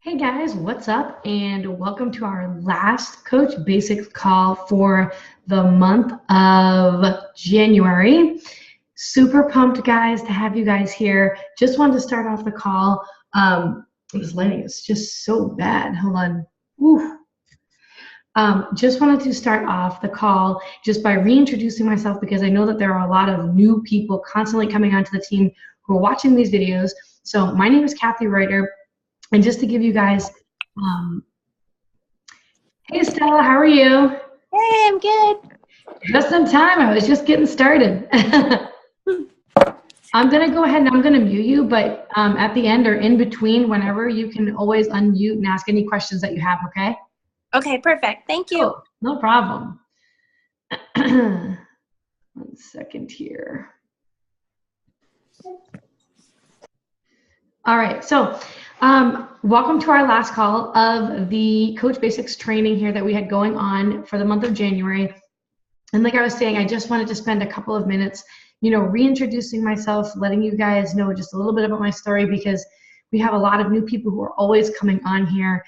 Hey guys, what's up? And welcome to our last Coach Basics call for the month of January. Super pumped, guys, to have you guys here. Just wanted to start off the call. This lighting is just so bad. Hold on. Oof. Just wanted to start off the call just by reintroducing myself because I know that there are a lot of new people constantly coming onto the team who are watching these videos. So my name is Kathy Reuter. And just to give you guys, um, hey Stella, how are you? Hey, I'm good. Just in time, I was just getting started. I'm gonna go ahead and I'm gonna mute you, but at the end or in between, whenever, you can always unmute and ask any questions that you have, okay? Okay, perfect. Thank you. Cool, no problem. 1 second here. All right, so welcome to our last call of the Coach Basics training here that we had going on for the month of January. And like I was saying, I just wanted to spend a couple of minutes, reintroducing myself, letting you guys know just a little bit about my story because we have a lot of new people who are always coming on here,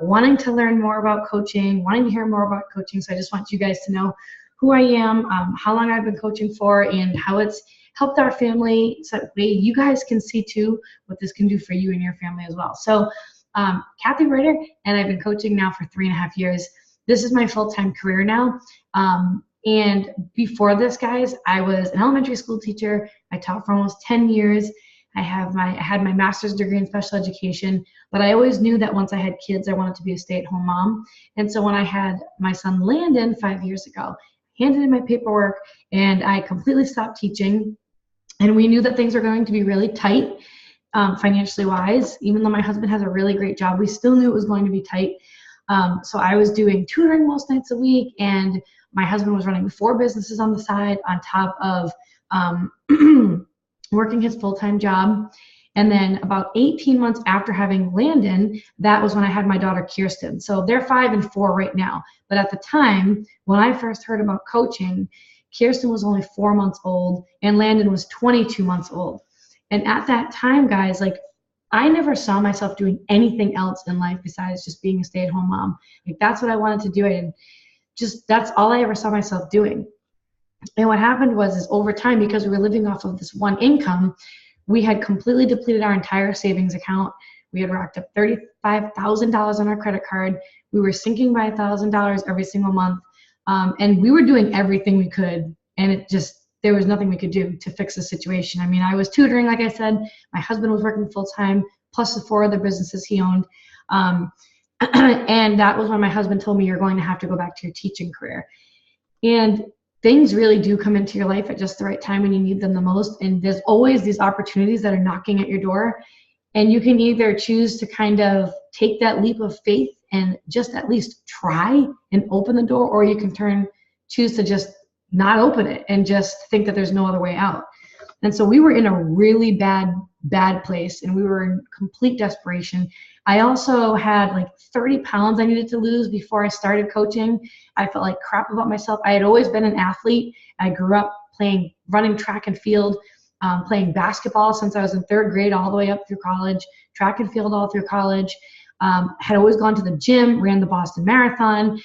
wanting to learn more about coaching, wanting to hear more about coaching. So I just want you guys to know who I am, how long I've been coaching for, and how it's helped our family so that way you guys can see too what this can do for you and your family as well. So Kathy Reuter, and I've been coaching now for 3.5 years. This is my full-time career now. And before this, guys, I was an elementary school teacher. I taught for almost 10 years. I had my master's degree in special education, but I always knew that once I had kids, I wanted to be a stay-at-home mom. And so when I had my son Landon 5 years ago, handed in my paperwork, and I completely stopped teaching. And we knew that things were going to be really tight, financially wise. Even though my husband has a really great job, we still knew it was going to be tight. So I was doing tutoring most nights a week, and my husband was running 4 businesses on the side on top of working his full-time job. And then about 18 months after having Landon, that was when I had my daughter Kirsten. So they're 5 and 4 right now. But at the time, when I first heard about coaching, Kirsten was only 4 months old and Landon was 22 months old. And at that time, guys, like, I never saw myself doing anything else in life besides just being a stay-at-home mom. Like, that's what I wanted to do. And just, that's all I ever saw myself doing. And what happened was over time, because we were living off of this one income, we had completely depleted our entire savings account. We had racked up $35,000 on our credit card. We were sinking by $1,000 every single month. And we were doing everything we could, and there was nothing we could do to fix the situation. I mean, I was tutoring, like I said, my husband was working full-time, plus the 4 other businesses he owned. And that was when my husband told me, you're going to have to go back to your teaching career. And things really do come into your life at just the right time when you need them the most. And there's always these opportunities that are knocking at your door. And you can either choose to kind of take that leap of faith and just at least try and open the door, or you can choose to just not open it and just think that there's no other way out. And so we were in a really bad place, and we were in complete desperation. I also had like 30 pounds I needed to lose before I started coaching. I felt like crap about myself. I had always been an athlete. I grew up running track and field, playing basketball since I was in 3rd grade all the way up through college, track and field all through college. Had always gone to the gym, ran the Boston Marathon,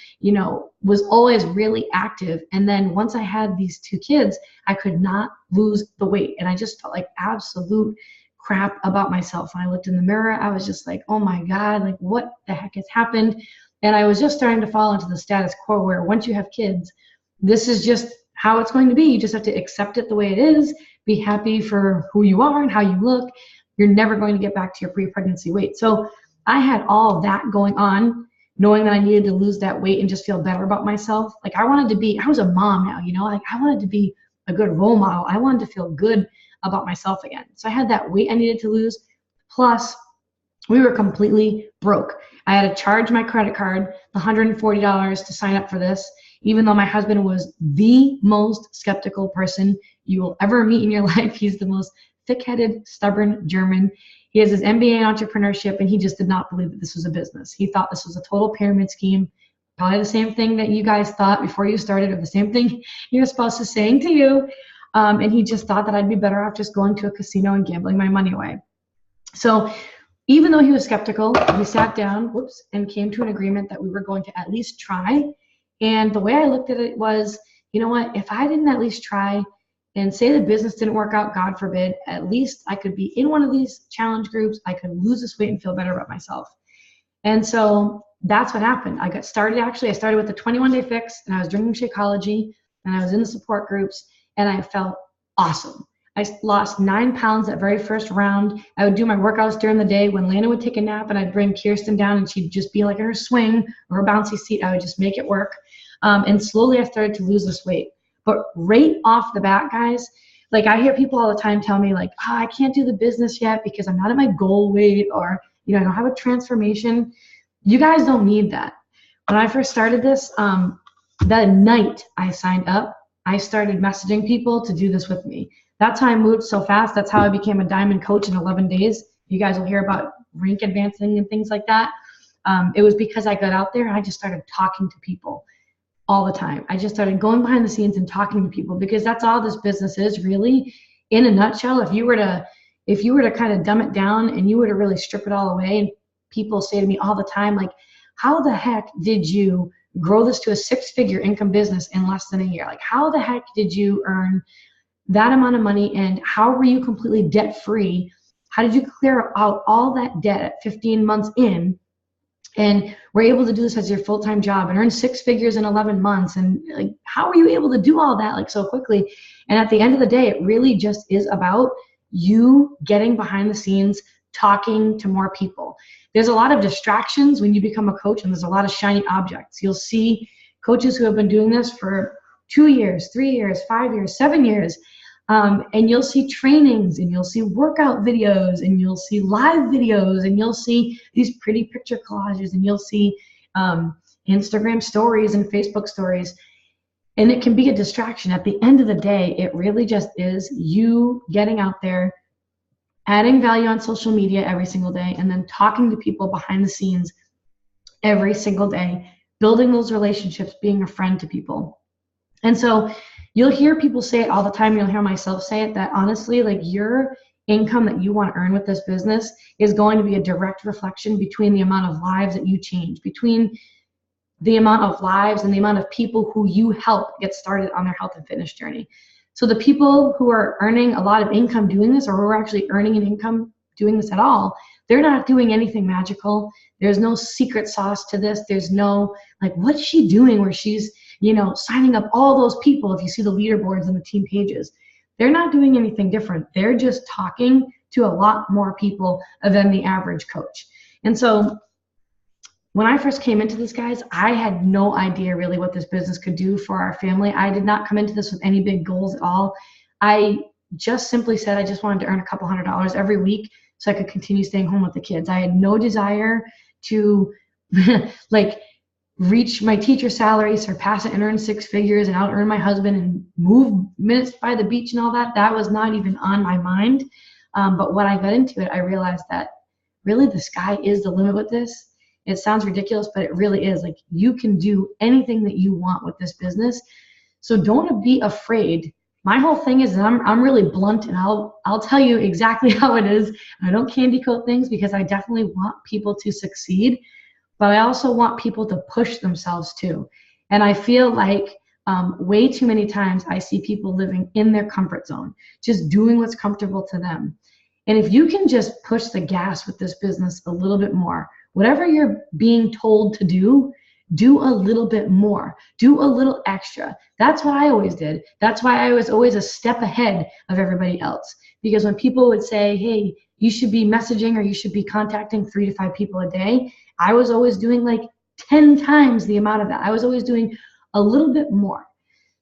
was always really active. And then once I had these 2 kids, I could not lose the weight. And I just felt like absolute crap about myself. When I looked in the mirror, I was just like, oh my God, like, what the heck has happened? And I was just starting to fall into the status quo where once you have kids, this is just how it's going to be. You just have to accept it the way it is, be happy for who you are and how you look. You're never going to get back to your pre-pregnancy weight. So I had all of that going on, knowing that I needed to lose that weight and just feel better about myself. Like, I was a mom now, like, I wanted to be a good role model. I wanted to feel good about myself again. So I had that weight I needed to lose. Plus, we were completely broke. I had to charge my credit card the $140 to sign up for this, even though my husband was the most skeptical person you will ever meet in your life. He's the most thick-headed, stubborn German. He has his MBA in entrepreneurship, and he just did not believe that this was a business. He thought this was a total pyramid scheme, probably the same thing that you guys thought before you started, or the same thing your spouse is saying to you. And he just thought that I'd be better off just going to a casino and gambling my money away. So even though he was skeptical, we sat down, and came to an agreement that we were going to at least try. And the way I looked at it was, you know what, if I didn't at least try and say the business didn't work out, God forbid, at least I could be in one of these challenge groups. I could lose this weight and feel better about myself. And so that's what happened. I started with the 21-day fix, and I was drinking Shakeology, and I was in the support groups, and I felt awesome. I lost 9 pounds that very first round. I would do my workouts during the day. When Lana would take a nap and I'd bring Kirsten down and she'd just be like in her swing or her bouncy seat, I would just make it work. And slowly I started to lose this weight. But right off the bat, guys, like I hear people all the time tell me like, oh, I can't do the business yet because I'm not at my goal weight, or, I don't have a transformation. You guys don't need that. When I first started this, that night I signed up, I started messaging people to do this with me. That's how I moved so fast. That's how I became a diamond coach in 11 days. You guys will hear about rank advancing and things like that. It was because I got out there and I just started talking to people all the time. I just started going behind the scenes and talking to people, because that's all this business is really. In a nutshell, if you were to kind of dumb it down and you were to really strip it all away, and people say to me all the time, like, how the heck did you grow this to a 6-figure income business in less than a year? Like, how the heck did you earn that amount of money, and how were you completely debt free? How did you clear out all that debt at 15 months in and were able to do this as your full-time job and earn 6 figures in 11 months? And like, how were you able to do all that like so quickly? And at the end of the day, it really just is about you getting behind the scenes, talking to more people. There's a lot of distractions when you become a coach, and there's a lot of shiny objects. You'll see coaches who have been doing this for 2 years, 3 years, 5 years, 7 years. And you'll see trainings, and you'll see workout videos, and you'll see live videos, and you'll see these pretty picture collages, and you'll see Instagram stories and Facebook stories. And it can be a distraction. At the end of the day, it really just is you getting out there, adding value on social media every single day, and then talking to people behind the scenes every single day, building those relationships, being a friend to people. And so you'll hear people say it all the time. You'll hear myself say it, that honestly, like, your income that you want to earn with this business is going to be a direct reflection between the amount of lives that you change, between the amount of lives and the amount of people who you help get started on their health and fitness journey. So the people who are earning a lot of income doing this, or who are actually earning an income doing this at all, they're not doing anything magical. There's no secret sauce to this. There's no, like, what's she doing where she's, signing up all those people? If you see the leaderboards and the team pages, they're not doing anything different. They're just talking to a lot more people than the average coach. And so when I first came into this, guys, I had no idea really what this business could do for our family. I did not come into this with any big goals at all. I just simply said I just wanted to earn a couple $100 every week so I could continue staying home with the kids. I had no desire to reach my teacher salary, surpass it, and earn 6 figures and out earn my husband and move minutes by the beach and all that. That was not even on my mind. But when I got into it, I realized that really the sky is the limit with this. It sounds ridiculous, but it really is. Like, you can do anything that you want with this business. So don't be afraid. My whole thing is that I'm really blunt, and I'll tell you exactly how it is. I don't candy coat things, because I definitely want people to succeed, but I also want people to push themselves too. And I feel like way too many times I see people living in their comfort zone, just doing what's comfortable to them. And if you can just push the gas with this business a little bit more, whatever you're being told to do a little bit more, do a little extra. That's what I always did. That's why I was always a step ahead of everybody else. Because when people would say, hey, you should be messaging or you should be contacting 3 to 5 people a day, I was always doing like 10 times the amount of that. I was always doing a little bit more.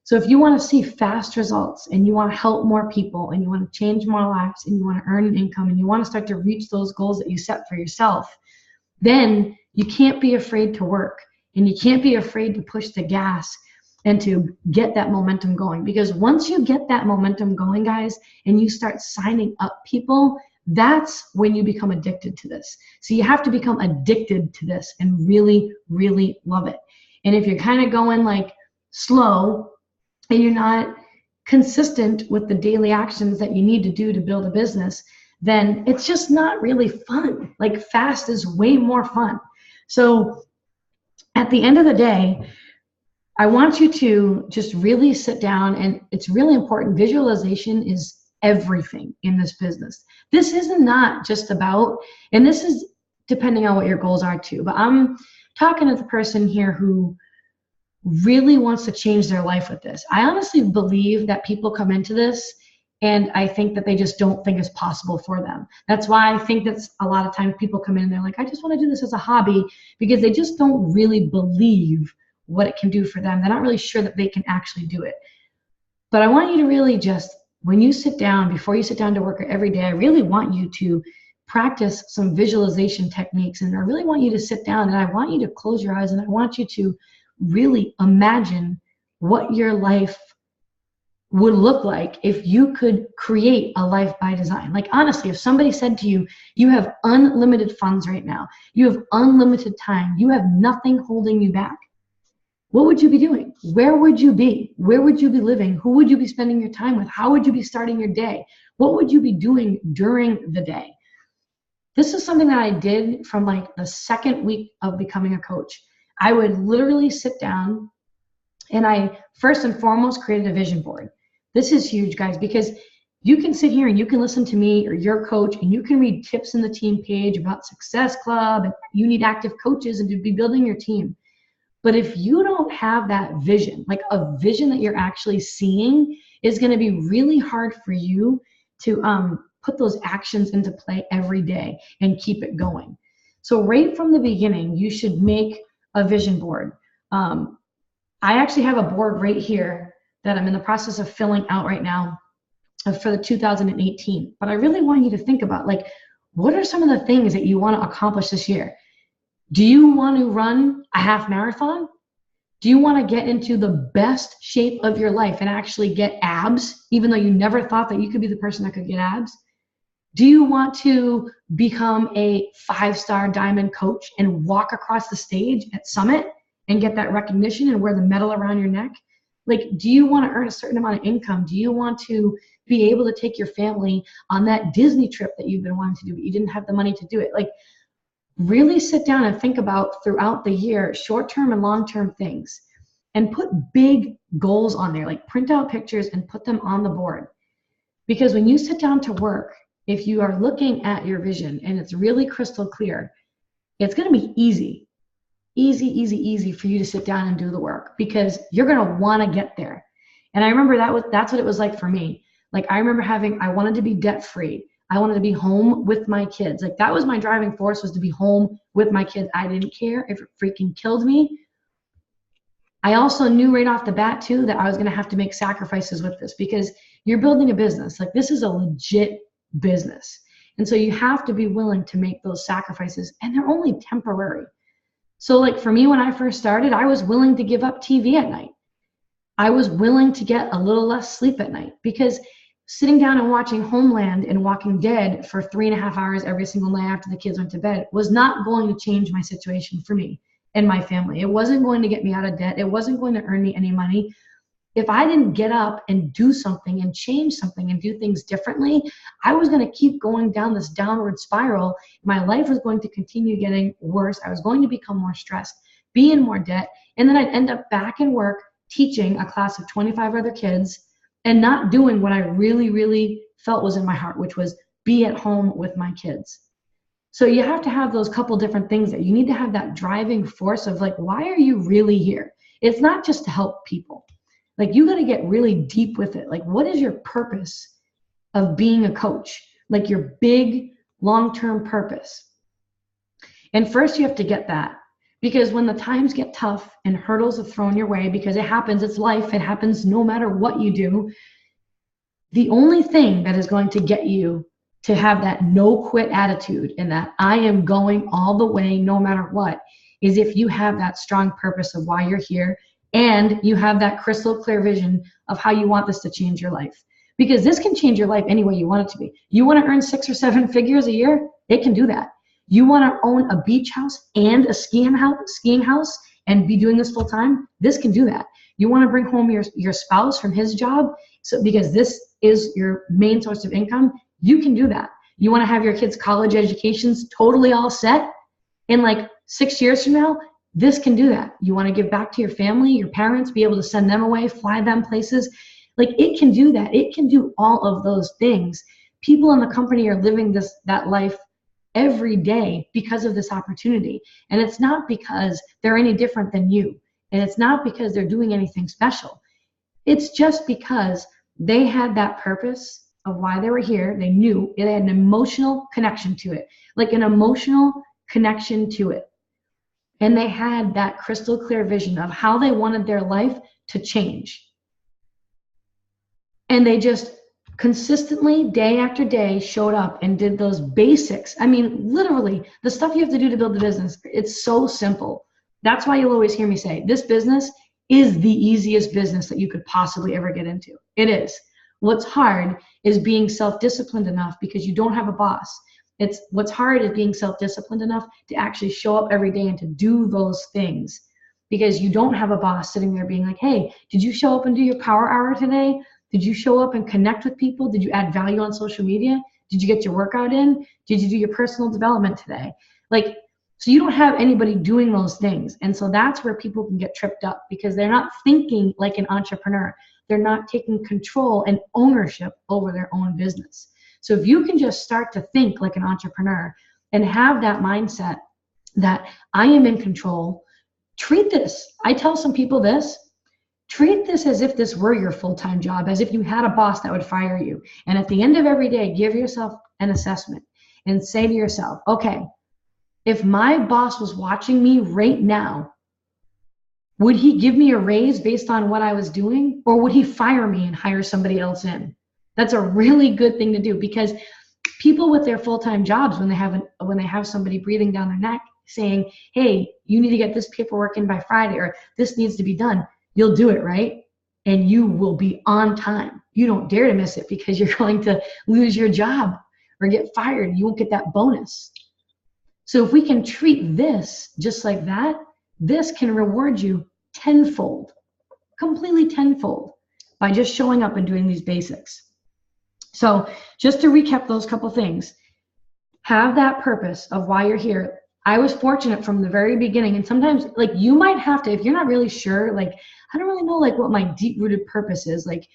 So if you want to see fast results, and you want to help more people, and you want to change more lives, and you want to earn an income, and you want to start to reach those goals that you set for yourself, then you can't be afraid to work, and you can't be afraid to push the gas and to get that momentum going. Because once you get that momentum going, guys, and you start signing up people, that's when you become addicted to this. So you have to become addicted to this and really, really love it. And if you're kind of going like slow, and you're not consistent with the daily actions that you need to do to build a business, then it's just not really fun. Like fast is way more fun. So at the end of the day, I want you to just really sit down, and it's really important. Visualization is everything in this business. This is not just about, and this is depending on what your goals are too, but I'm talking to the person here who really wants to change their life with this. I honestly believe that people come into this and I think that they just don't think it's possible for them. That's why I think that's a lot of times people come in and they're like, I just want to do this as a hobby, because they just don't really believe what it can do for them. They're not really sure that they can actually do it. But I want you to really just, when you sit down, before you sit down to work every day, I really want you to practice some visualization techniques. And I really want you to sit down and I want you to close your eyes and I want you to really imagine what your life would look like if you could create a life by design. Like honestly, if somebody said to you, you have unlimited funds right now, you have unlimited time, you have nothing holding you back, what would you be doing? Where would you be? Where would you be living? Who would you be spending your time with? How would you be starting your day? What would you be doing during the day? This is something that I did from like the second week of becoming a coach. I would literally sit down and I first and foremost created a vision board. This is huge, guys, because you can sit here and you can listen to me or your coach and you can read tips in the team page about Success Club and you need active coaches and to be building your team. But if you don't have that vision, like a vision that you're actually seeing, is going to be really hard for you to put those actions into play every day and keep it going. So right from the beginning, you should make a vision board. I actually have a board right here that I'm in the process of filling out right now for the 2018. But I really want you to think about, like, what are some of the things that you want to accomplish this year? Do you want to run a half marathon? Do you want to get into the best shape of your life and actually get abs, even though you never thought that you could be the person that could get abs? Do you want to become a 5-star diamond coach and walk across the stage at Summit and get that recognition and wear the medal around your neck? Like, do you want to earn a certain amount of income? Do you want to be able to take your family on that Disney trip that you've been wanting to do, but you didn't have the money to do it? Like, really sit down and think about throughout the year, short-term and long-term things, and put big goals on there. Like, print out pictures and put them on the board. Because when you sit down to work, if you are looking at your vision and it's really crystal clear, it's going to be easy for you to sit down and do the work, because you're going to want to get there. And I remember that's what it was like for me. Like, I remember I wanted to be debt free. I wanted to be home with my kids. Like, that was my driving force, was to be home with my kids. I didn't care if it freaking killed me. I also knew right off the bat too that I was going to have to make sacrifices with this, because you're building a business. Like, this is a legit business. And so you have to be willing to make those sacrifices, and they're only temporary. So like for me, when I first started, I was willing to give up TV at night. I was willing to get a little less sleep at night, because sitting down and watching Homeland and Walking Dead for 3.5 hours every single night after the kids went to bed was not going to change my situation for me and my family. It wasn't going to get me out of debt. It wasn't going to earn me any money. If I didn't get up and do something and change something and do things differently, I was going to keep going down this downward spiral. My life was going to continue getting worse. I was going to become more stressed, be in more debt, and then I'd end up back in work teaching a class of 25 other kids and not doing what I really, really felt was in my heart, which was be at home with my kids. So you have to have those couple different things that you need to have, that driving force of like, why are you really here? It's not just to help people. Like, you got to get really deep with it. Like, what is your purpose of being a coach? Like, your big long-term purpose. And first you have to get that, because when the times get tough and hurdles are thrown your way, because it happens, it's life, it happens no matter what you do, the only thing that is going to get you to have that no quit attitude and that I am going all the way no matter what is if you have that strong purpose of why you're here, and you have that crystal clear vision of how you want this to change your life. Because this can change your life any way you want it to be. You want to earn 6 or 7 figures a year? It can do that. You want to own a beach house and a skiing house and be doing this full time? This can do that. You want to bring home your spouse from his job, so because this is your main source of income? You can do that. You want to have your kids' college educations totally all set in like 6 years from now? This can do that. You want to give back to your family, your parents, be able to send them away, fly them places. Like it can do that. It can do all of those things. People in the company are living that life every day because of this opportunity. And it's not because they're any different than you. And it's not because they're doing anything special. It's just because they had that purpose of why they were here. They knew it had an emotional connection to it, like an emotional connection to it. And they had that crystal clear vision of how they wanted their life to change. And they just consistently, day after day, showed up and did those basics. I mean, literally, the stuff you have to do to build the business, it's so simple. That's why you'll always hear me say, this business is the easiest business that you could possibly ever get into. It is. What's hard is being self-disciplined enough because you don't have a boss. What's hard is being self-disciplined enough to actually show up every day and to do those things because you don't have a boss sitting there being like, hey, did you show up and do your power hour today? Did you show up and connect with people? Did you add value on social media? Did you get your workout in? Did you do your personal development today? Like, so you don't have anybody doing those things. And so that's where people can get tripped up because they're not thinking like an entrepreneur. They're not taking control and ownership over their own business. So if you can just start to think like an entrepreneur and have that mindset that I am in control, treat this. I tell some people this, treat this as if this were your full-time job, as if you had a boss that would fire you. And at the end of every day, give yourself an assessment and say to yourself, okay, if my boss was watching me right now, would he give me a raise based on what I was doing? Or would he fire me and hire somebody else in? That's a really good thing to do because people with their full-time jobs, when they have somebody breathing down their neck saying, hey, you need to get this paperwork in by Friday or this needs to be done, you'll do it, right? And you will be on time. You don't dare to miss it because you're going to lose your job or get fired. You won't get that bonus. So if we can treat this just like that, this can reward you tenfold, completely tenfold by just showing up and doing these basics. So just to recap those couple things, have that purpose of why you're here. I was fortunate from the very beginning, and sometimes like you might have to, if you're not really sure, like I don't really know like what my deep-rooted purpose is, like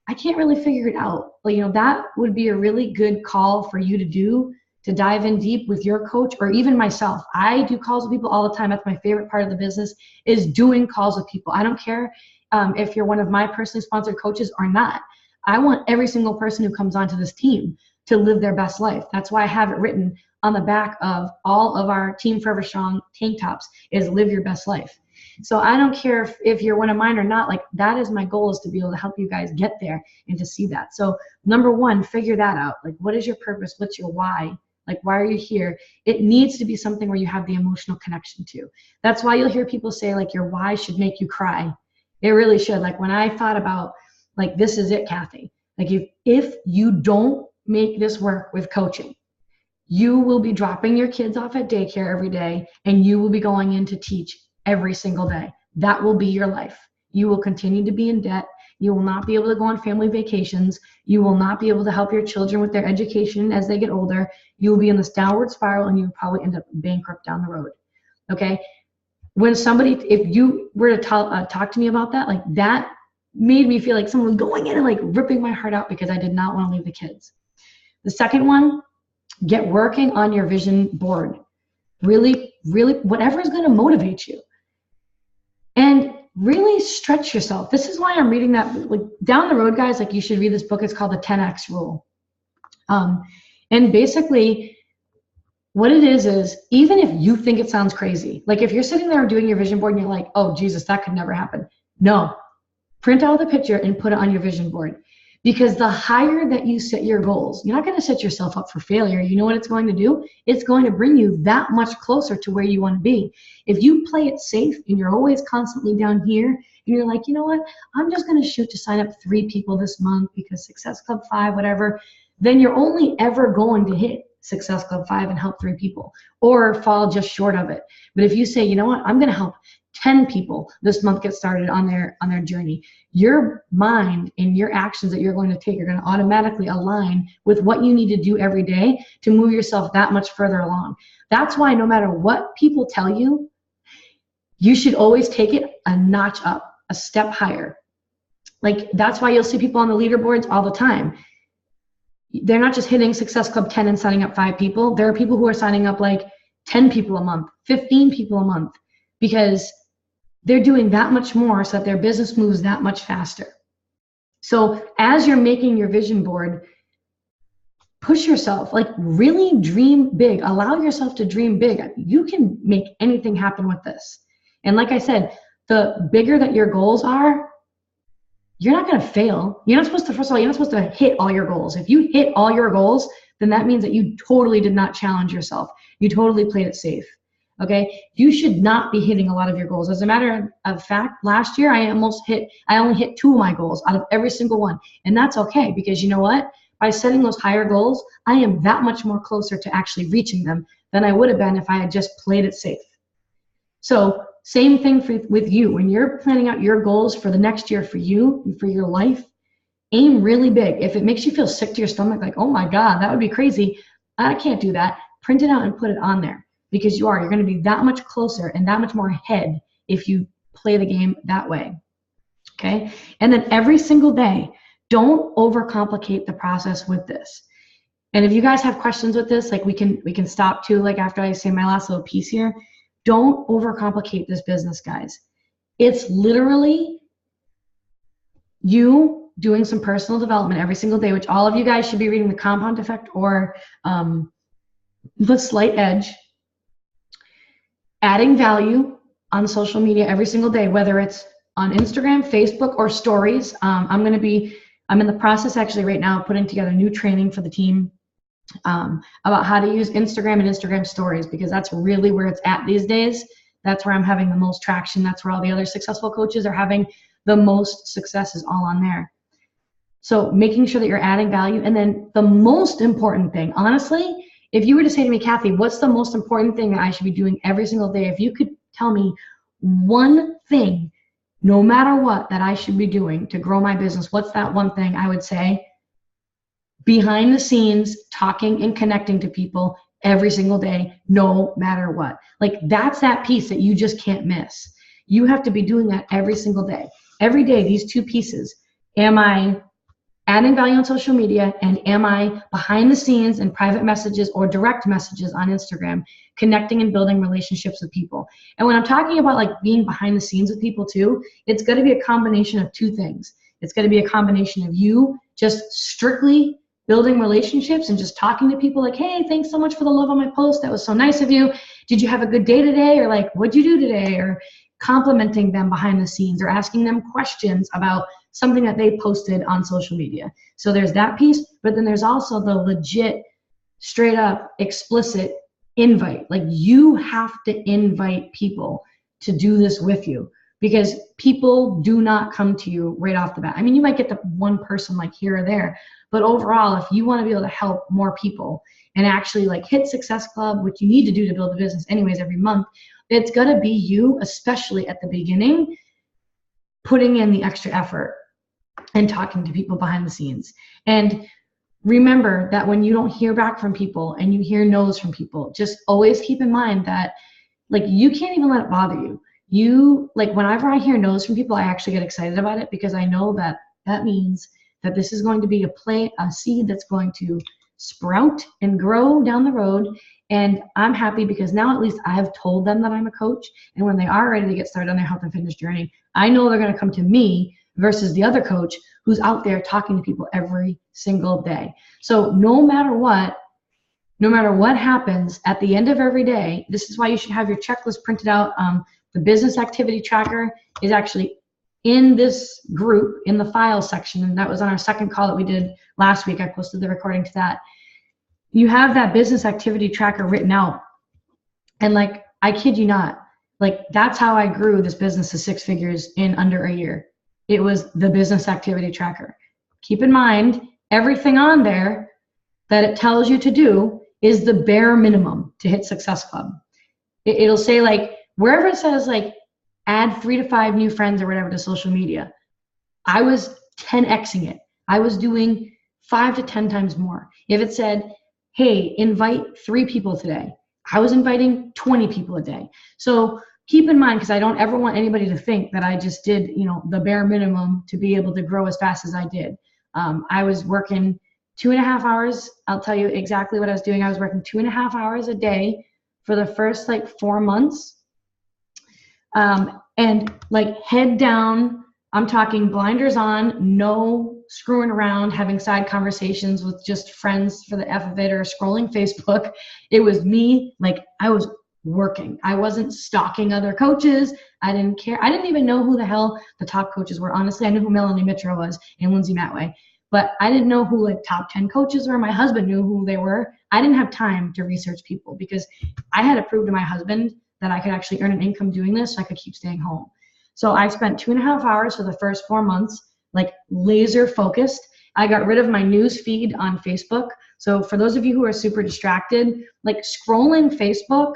I can't really figure it out. Like, you know, that would be a really good call for you to do, to dive in deep with your coach or even myself. I do calls with people all the time. That's my favorite part of the business, is doing calls with people. I don't care if you're one of my personally sponsored coaches or not. I want every single person who comes onto this team to live their best life. That's why I have it written on the back of all of our Team Forever Strong tank tops is live your best life. So I don't care if you're one of mine or not, like that is my goal, is to be able to help you guys get there and to see that. So number one, figure that out. Like, what is your purpose? What's your why? Like, why are you here? It needs to be something where you have the emotional connection to. That's why you'll hear people say like your why should make you cry. It really should. Like when I thought about like, this is it, Kathy. Like if you don't make this work with coaching, you will be dropping your kids off at daycare every day and you will be going in to teach every single day. That will be your life. You will continue to be in debt. You will not be able to go on family vacations. You will not be able to help your children with their education as they get older. You will be in this downward spiral and you will probably end up bankrupt down the road. Okay? When somebody, if you were to talk to me about that, like that made me feel like someone was going in and like ripping my heart out because I did not want to leave the kids. The second one, get working on your vision board. Really, whatever is going to motivate you. And really stretch yourself. This is why I'm reading that, like down the road, guys, like you should read this book. It's called the 10X Rule. And basically what it is even if you think it sounds crazy, like if you're sitting there doing your vision board and you're like, oh, Jesus, that could never happen. No, print out the picture and put it on your vision board. Because the higher that you set your goals, you're not going to set yourself up for failure. You know what it's going to do? It's going to bring you that much closer to where you want to be. If you play it safe and you're always constantly down here, and you're like, you know what? I'm just going to shoot to sign up 3 people this month because Success Club 5, whatever, then you're only ever going to hit Success Club 5 and help 3 people or fall just short of it. But if you say, you know what? I'm going to help 10 people this month get started on their journey. Your mind and your actions that you're going to take are going to automatically align with what you need to do every day to move yourself that much further along. That's why no matter what people tell you, you should always take it a notch up, a step higher. Like, that's why you'll see people on the leaderboards all the time. They're not just hitting Success Club 10 and signing up 5 people. There are people who are signing up like 10 people a month, 15 people a month, because they're doing that much more so that their business moves that much faster. So as you're making your vision board, push yourself, like really dream big. Allow yourself to dream big. You can make anything happen with this. And like I said, the bigger that your goals are, you're not going to fail. You're not supposed to, first of all, you're not supposed to hit all your goals. If you hit all your goals, then that means that you totally did not challenge yourself. You totally played it safe. Okay? You should not be hitting a lot of your goals. As a matter of fact, last year I only hit 2 of my goals out of every single one. And that's okay, because you know what? By setting those higher goals, I am that much more closer to actually reaching them than I would have been if I had just played it safe. So same thing with you. When you're planning out your goals for the next year for you and for your life, aim really big. If it makes you feel sick to your stomach, like, oh my God, that would be crazy, I can't do that, print it out and put it on there, because you're going to be that much closer and that much more ahead if you play the game that way. Okay? And then every single day, don't overcomplicate the process with this. And if you guys have questions with this, like we can stop too, like after I say my last little piece here. Don't overcomplicate this business, guys. It's literally you doing some personal development every single day, which all of you guys should be reading The Compound Effect or The Slight Edge. Adding value on social media every single day, whether it's on Instagram, Facebook, or stories. I'm in the process actually right now of putting together new training for the team about how to use Instagram and Instagram stories, because that's really where it's at these days. That's where I'm having the most traction. That's where all the other successful coaches are having the most success, is all on there. So making sure that you're adding value. And then the most important thing, honestly, if you were to say to me, Kathy, what's the most important thing that I should be doing every single day? If you could tell me one thing, no matter what, that I should be doing to grow my business, what's that one thing? I would say behind the scenes, talking and connecting to people every single day, no matter what. Like, that's that piece that you just can't miss. You have to be doing that every single day. Every day, these 2 pieces. Am I adding value on social media, and am I behind the scenes in private messages or direct messages on Instagram, connecting and building relationships with people? And when I'm talking about like being behind the scenes with people too, it's going to be a combination of 2 things. It's going to be a combination of you just strictly building relationships and just talking to people like, hey, thanks so much for the love on my post. That was so nice of you. Did you have a good day today? Or like, what'd you do today? Or complimenting them behind the scenes, or asking them questions about something that they posted on social media. So there's that piece, but then there's also the legit, straight up, explicit invite. Like, you have to invite people to do this with you, because people do not come to you right off the bat. I mean, you might get the one person like here or there, but overall, if you want to be able to help more people and actually like hit Success Club, which you need to do to build a business anyways every month, it's going to be you, especially at the beginning, putting in the extra effort and talking to people behind the scenes. And remember that when you don't hear back from people and you hear no's from people, just always keep in mind that like you can't even let it bother you. You, like, whenever I hear no's from people, I actually get excited about it, because I know that that means that this is going to be a seed that's going to sprout and grow down the road. And I'm happy because now at least I've told them that I'm a coach. And when they are ready to get started on their health and fitness journey, I know they're going to come to me versus the other coach who's out there talking to people every single day. So no matter what happens at the end of every day, this is why you should have your checklist printed out. The business activity tracker is actually in this group in the file section, and that was on our second call that we did last week. I posted the recording to that. You have that business activity tracker written out, and like, I kid you not, like, that's how I grew this business to 6 figures in under a year. It was the business activity tracker. Keep in mind, everything on there that it tells you to do is the bare minimum to hit Success Club. It'll say, like, wherever it says like add 3 to 5 new friends or whatever to social media. I was 10xing it. I was doing 5 to 10 times more. If it said, hey, invite 3 people today, I was inviting 20 people a day. So keep in mind, because I don't ever want anybody to think that I just did, the bare minimum to be able to grow as fast as I did. I was working 2.5 hours. I'll tell you exactly what I was doing. I was working 2.5 hours a day for the first 4 months. And head down, I'm talking blinders on, no screwing around, having side conversations with just friends for the F of it or scrolling Facebook. It was me, I was working. I wasn't stalking other coaches. I didn't care. I didn't even know who the hell the top coaches were. Honestly, I knew who Melanie Mitra was and Lindsay Matway, but I didn't know who top 10 coaches were. My husband knew who they were. I didn't have time to research people because I had to prove to my husband that I could actually earn an income doing this so I could keep staying home. So I spent 2.5 hours for the first 4 months, laser focused. I got rid of my news feed on Facebook. So for those of you who are super distracted, scrolling Facebook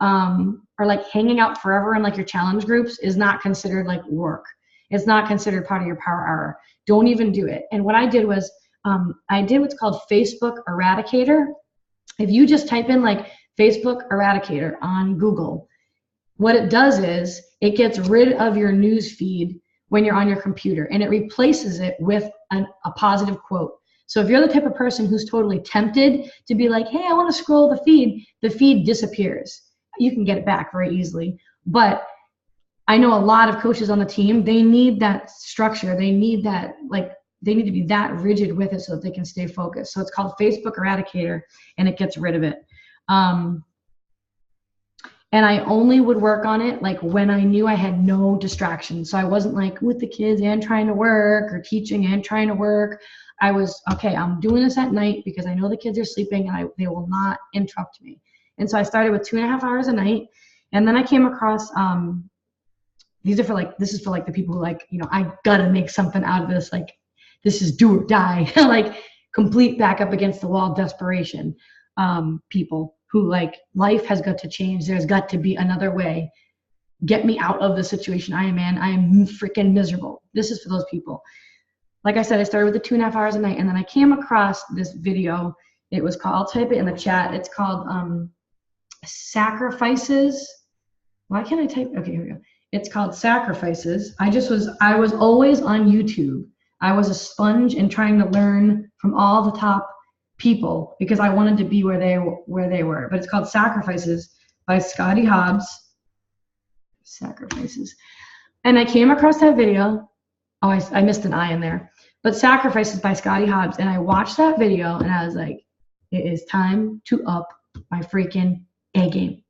or hanging out forever in your challenge groups is not considered work. It's not considered part of your power hour. Don't even do it. And what I did was I did what's called Facebook Eradicator. If you just type in Facebook Eradicator on Google, what it does is it gets rid of your news feed when you're on your computer and it replaces it with a positive quote. So if you're the type of person who's totally tempted to be hey, I want to scroll the feed disappears. You can get it back very easily. But I know a lot of coaches on the team, they need that structure. They need that, they need to be that rigid with it so that they can stay focused. So it's called Facebook Eradicator and it gets rid of it. And I only would work on it when I knew I had no distractions. So I wasn't with the kids and trying to work or teaching and trying to work. I was, okay, I'm doing this at night because I know the kids are sleeping and they will not interrupt me. And so I started with 2.5 hours a night. And then I came across, this is for the people who I gotta make something out of this. This is do or die, complete back up against the wall desperation. People who life has got to change. There's got to be another way. Get me out of the situation I am in. I am freaking miserable. This is for those people. Like I said, I started with the 2.5 hours a night, and then I came across this video. It was called, I'll type it in the chat. It's called Sacrifices. Why can't I type? Okay, here we go. It's called Sacrifices. I was always on YouTube. I was a sponge and trying to learn from all the top people because I wanted to be where they were. But it's called Sacrifices by Scotty Hobbs. Sacrifices. And I came across that video. Oh, I missed an I in there. But Sacrifices by Scotty Hobbs. And I watched that video and I was like, it is time to up my freaking A game.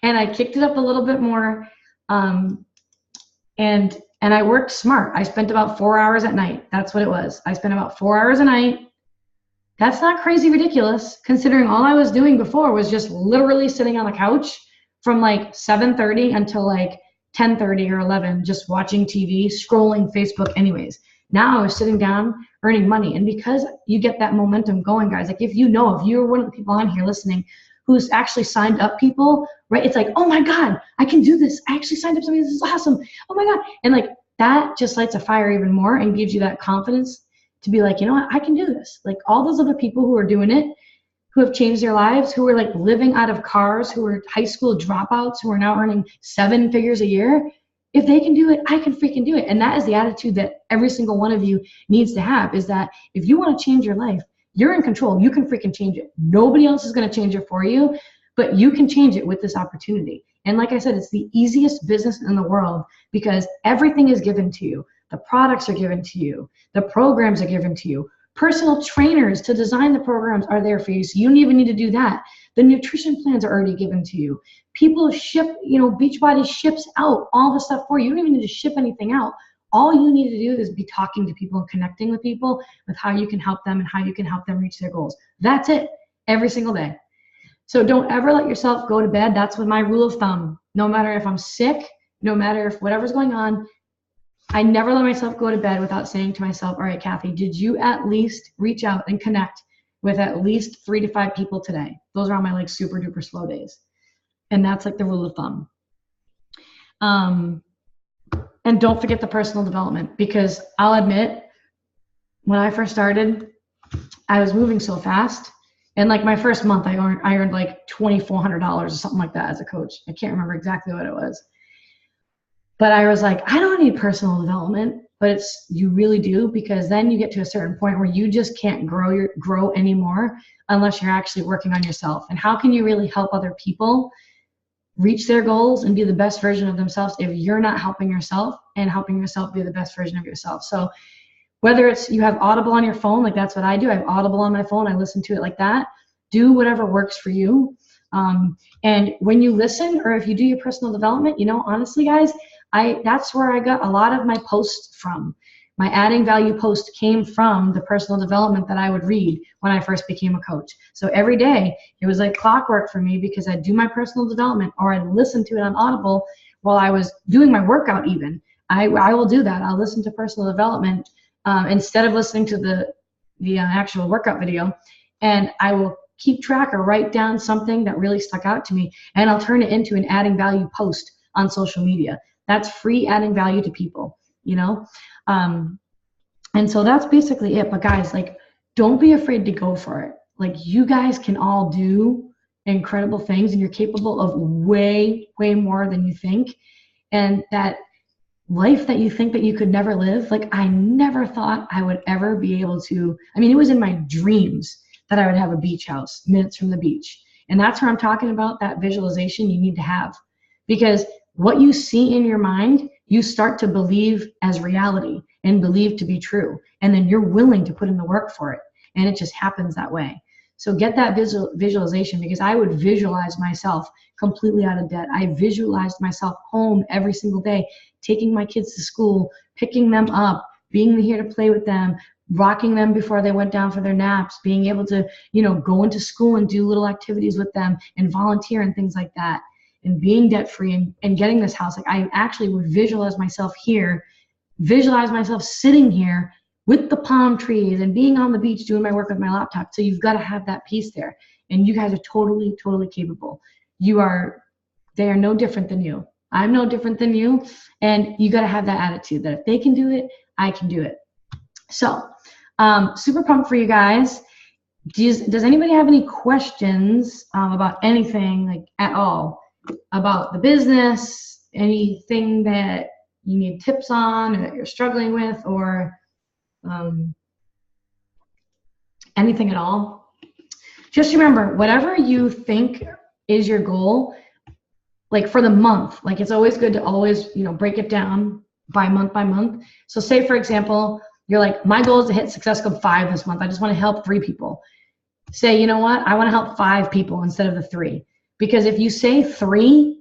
And I kicked it up a little bit more. And I worked smart. I spent about 4 hours at night. That's what it was. I spent about 4 hours a night. That's not crazy ridiculous, considering all I was doing before was just literally sitting on the couch from 7:30 until 10:30 or 11, just watching TV, scrolling Facebook anyways. Now I was sitting down, earning money. And because you get that momentum going, guys, if you're one of the people on here listening who's actually signed up people, right? It's oh my God, I can do this. I actually signed up somebody. This is awesome. Oh my God. And that just lights a fire even more and gives you that confidence to be you know what, I can do this. All those other people who are doing it, who have changed their lives, who are living out of cars, who are high school dropouts, who are now earning 7 figures a year, if they can do it, I can freaking do it. And that is the attitude that every single one of you needs to have, is that if you want to change your life, you're in control. You can freaking change it. Nobody else is going to change it for you, but you can change it with this opportunity. And like I said, it's the easiest business in the world because everything is given to you. The products are given to you. The programs are given to you. Personal trainers to design the programs are there for you, so you don't even need to do that. The nutrition plans are already given to you. People ship, Beachbody ships out all the stuff for you. You don't even need to ship anything out. All you need to do is be talking to people and connecting with people with how you can help them and how you can help them reach their goals. That's it, every single day. So don't ever let yourself go to bed. That's what my rule of thumb. No matter if I'm sick, no matter if whatever's going on, I never let myself go to bed without saying to myself, all right, Kathy, did you at least reach out and connect with at least 3 to 5 people today? Those are on my super duper slow days. And that's the rule of thumb. And don't forget the personal development, because I'll admit, when I first started, I was moving so fast. And like my first month, I earned like $2,400 or something like that as a coach. I can't remember exactly what it was. But I was like, I don't need personal development, but you really do, because then you get to a certain point where you just can't grow anymore unless you're actually working on yourself. And how can you really help other people reach their goals and be the best version of themselves if you're not helping yourself and helping yourself be the best version of yourself? So whether it's you have Audible on your phone, like that's what I do. I have Audible on my phone. I listen to it like that. Do whatever works for you. And when you listen, or if you do your personal development, honestly, guys, that's where I got a lot of my posts from. My adding value post came from the personal development that I would read when I first became a coach. So every day it was like clockwork for me, because I'd do my personal development or I'd listen to it on Audible while I was doing my workout even. I will do that. I'll listen to personal development instead of listening to the actual workout video. And I will keep track or write down something that really stuck out to me, and I'll turn it into an adding value post on social media. That's free adding value to people, and so that's basically it. But guys, like, don't be afraid to go for it. Like, you guys can all do incredible things, and you're capable of way, way more than you think. And that life that you think that you could never live, like, I never thought I would ever be able to. I mean, it was in my dreams that I would have a beach house minutes from the beach. And that's where I'm talking about that visualization you need to have, because what you see in your mind, you start to believe as reality and believe to be true. And then you're willing to put in the work for it. And it just happens that way. So get that visualization, because I would visualize myself completely out of debt. I visualized myself home every single day, taking my kids to school, picking them up, being here to play with them, rocking them before they went down for their naps, being able to, go into school and do little activities with them and volunteer and things like that. And being debt free and getting this house. Like, I actually would visualize myself here, visualize myself sitting here with the palm trees and being on the beach doing my work with my laptop. So you've got to have that piece there. And you guys are totally, totally capable. They are no different than you. I'm no different than you. And you got to have that attitude that if they can do it, I can do it. So super pumped for you guys. Does anybody have any questions about anything, like, at all? About the business, anything that you need tips on or that you're struggling with, or anything at all? Just remember, whatever you think is your goal, like for the month, like, it's always good to always, break it down by month. So say, for example, you're like, my goal is to hit Success Club 5 this month. I just want to help 3 people. Say, you know what? I want to help 5 people instead of the 3. Because if you say 3,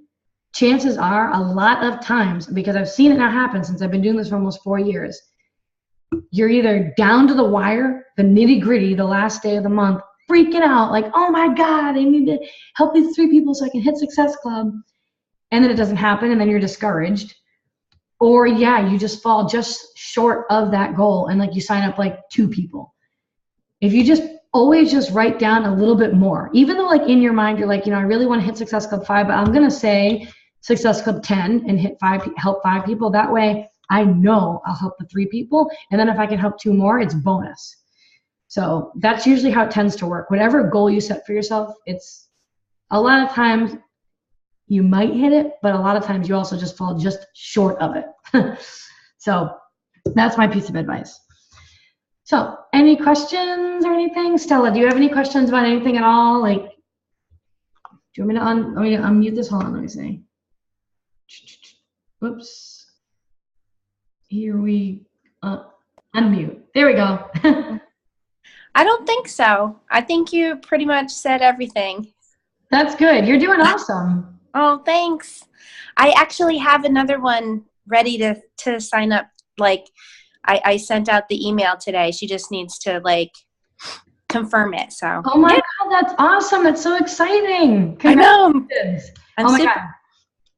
chances are a lot of times, because I've seen it now happen since I've been doing this for almost 4 years, you're either down to the wire, the nitty gritty, the last day of the month, freaking out, like, oh my God, I need to help these 3 people so I can hit Success Club. And then it doesn't happen, and then you're discouraged. Or you just fall just short of that goal, and like you sign up like 2 people. If you just always just write down a little bit more, even though like in your mind you're like, I really want to hit Success Club 5, but I'm gonna say Success Club 10 and help 5 people. That way I know I'll help the 3 people, and then if I can help 2 more, it's bonus. So that's usually how it tends to work. Whatever goal you set for yourself, it's a lot of times you might hit it, but a lot of times you also just fall just short of it. So that's my piece of advice. So any questions or anything? Stella, do you have any questions about anything at all? Like, do you want me to unmute this? Hold on, let me see. Oops. Here we, unmute. There we go. I don't think so. I think you pretty much said everything. That's good. You're doing awesome. Oh, thanks. I actually have another one ready to sign up. Like, I sent out the email today. She just needs to like confirm it. So. Oh my God, that's awesome. That's so exciting. I know. Oh my God.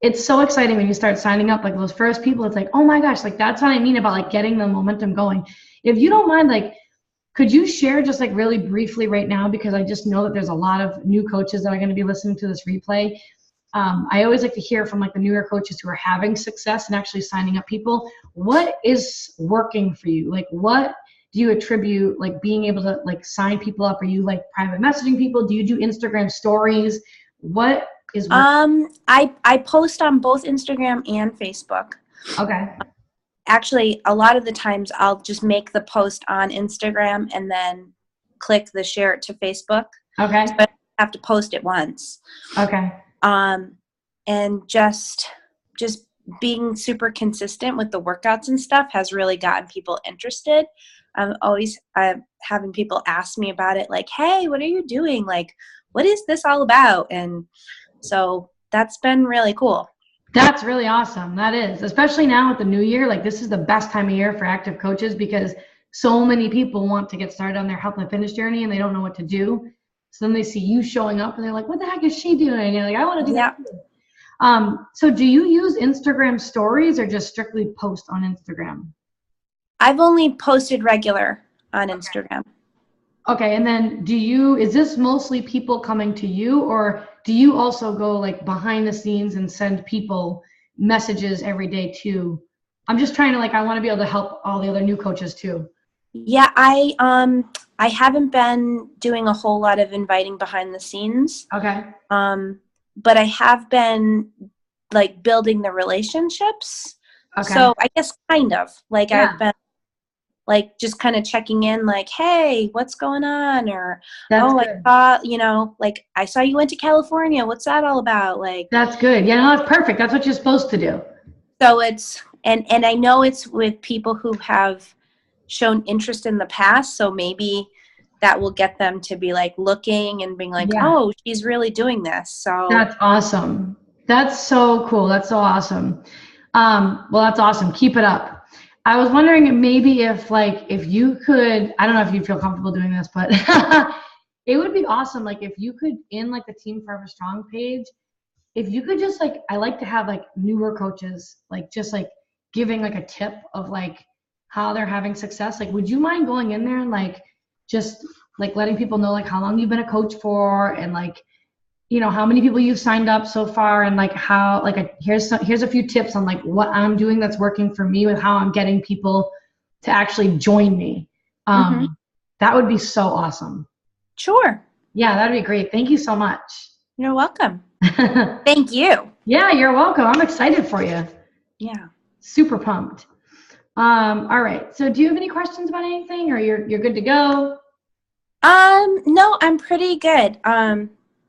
It's so exciting when you start signing up, like those first people. It's like, oh my gosh, like that's what I mean about like getting the momentum going. If you don't mind, like, could you share just like really briefly right now, because I just know that there's a lot of new coaches that are going to be listening to this replay. I always like to hear from like the newer coaches who are having success and actually signing up people. What is working for you? Like, what do you attribute like being able to like sign people up? Are you like private messaging people? Do you do Instagram stories? What is working? I post on both Instagram and Facebook. Okay. Actually, a lot of the times I'll just make the post on Instagram and then click the share it to Facebook. Okay. So I have to post it once. Okay. And just being super consistent with the workouts and stuff has really gotten people interested. I'm always having people ask me about it, like, hey, what are you doing? Like, what is this all about? And so that's been really cool. That's really awesome. That is, especially now with the new year, like this is the best time of year for active coaches because so many people want to get started on their health and fitness journey and they don't know what to do. So then they see you showing up and they're like, what the heck is she doing? And you're like, I want to do that too. So do you use Instagram stories or just strictly post on Instagram? I've only posted regular on Instagram. Okay, and then is this mostly people coming to you, or do you also go like behind the scenes and send people messages every day too? I'm just trying to I want to be able to help all the other new coaches too. Yeah, I haven't been doing a whole lot of inviting behind the scenes. Okay. But I have been like building the relationships. Okay. So I guess kind of like Yeah. I've been like just kind of checking in like, hey, what's going on? Or, That's oh, good. I saw, like I saw you went to California. What's that all about? Like, That's good. Yeah, no, that's perfect. That's what you're supposed to do. so it's, and I know it's with people who have shown interest in the past. So maybe that will get them to be like looking and being like, Yeah. oh, she's really doing this. So That's awesome. That's so cool. That's so awesome. Well, that's awesome. Keep it up. I was wondering maybe if you could, I don't know if you feel comfortable doing this, but it would be awesome. Like if you could in like the Team Forever Strong page, if you could just I like to have like newer coaches, like just like giving like a tip of like how they're having success. Like, would you mind going in there and like, just like letting people know like how long you've been a coach for and like, how many people you've signed up so far and like how here's a few tips on like what I'm doing that's working for me with how I'm getting people to actually join me. That would be so awesome. Sure. Yeah, that'd be great. Thank you so much. You're welcome. Thank you. Yeah, you're welcome. I'm excited for you. Yeah. Super pumped. All right. So do you have any questions about anything or you're good to go? No, I'm pretty good.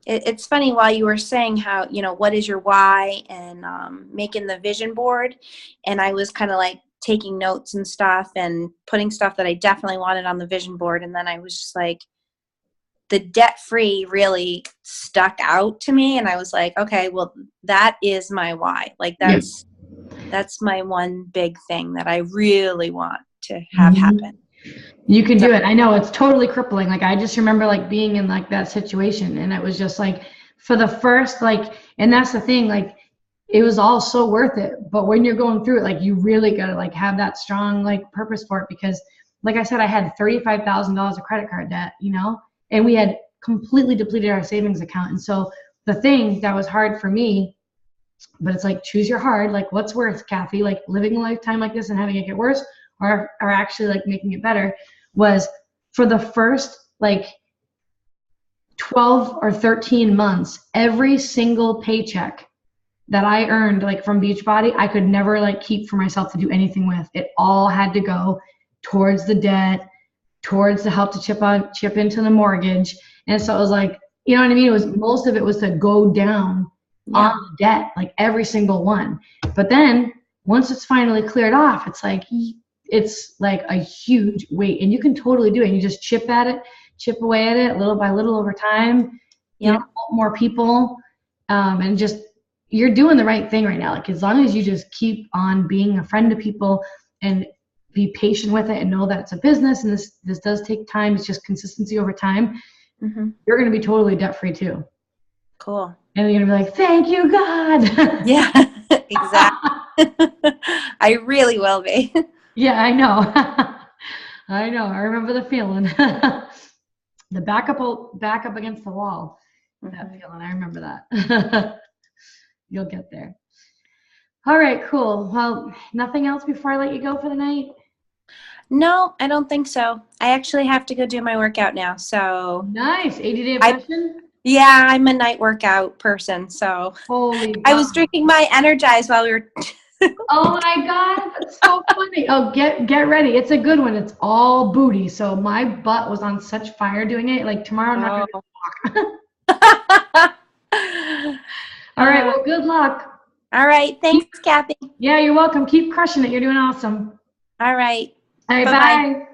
It's funny while you were saying how, what is your why and making the vision board. And I was kind of like taking notes and stuff and putting stuff that I definitely wanted on the vision board. And then I was just like, the debt-free really stuck out to me. And I was like, okay, well, that is my why. Like that's my one big thing that I really want to have happen. You can do it. I know it's totally crippling. Like I just remember like being in like that situation and it was just like for the first and that's the thing, like it was all so worth it. But when you're going through it, like you really gotta like have that strong like purpose for it because like I said, I had $35,000 of credit card debt, and we had completely depleted our savings account. And so the thing that was hard for me, but it's like choose your hard, like what's worse, Kathy, like living a lifetime like this and having it get worse or actually like making it better was for the first like 12 or 13 months, every single paycheck that I earned like from Beachbody, I could never like keep for myself to do anything with. It all had to go towards the debt, towards the help to chip into the mortgage. And so it was like, you know what I mean? It was most of it was to go down on the debt, like every single one. But then once it's finally cleared off, it's like a huge weight and you can totally do it. You just chip away at it little by little over time, more people, and just, you're doing the right thing right now. Like as long as you just keep on being a friend to people and be patient with it and know that it's a business and this does take time. It's just consistency over time. You're going to be totally debt free too. Cool. And you're going to be like, thank you, God. Yeah, exactly. I really will be. Yeah, I know. I know. I remember the feeling. The back up against the wall. That feeling. I remember that. you'll get there. All right, cool. Well, nothing else before I let you go for the night? No, I don't think so. I actually have to go do my workout now. So Nice. 80-day obsession? yeah, I'm a night workout person. So Holy I was God. drinking my Energize while we were. Oh my God, that's so funny. Oh, get ready. It's a good one. It's all booty. So my butt was on such fire doing it. Like tomorrow, I'm not going to. All right, well, good luck. All right. Thanks, Kathy. Yeah, you're welcome. Keep crushing it. You're doing awesome. All right. All right, Bye-bye. bye.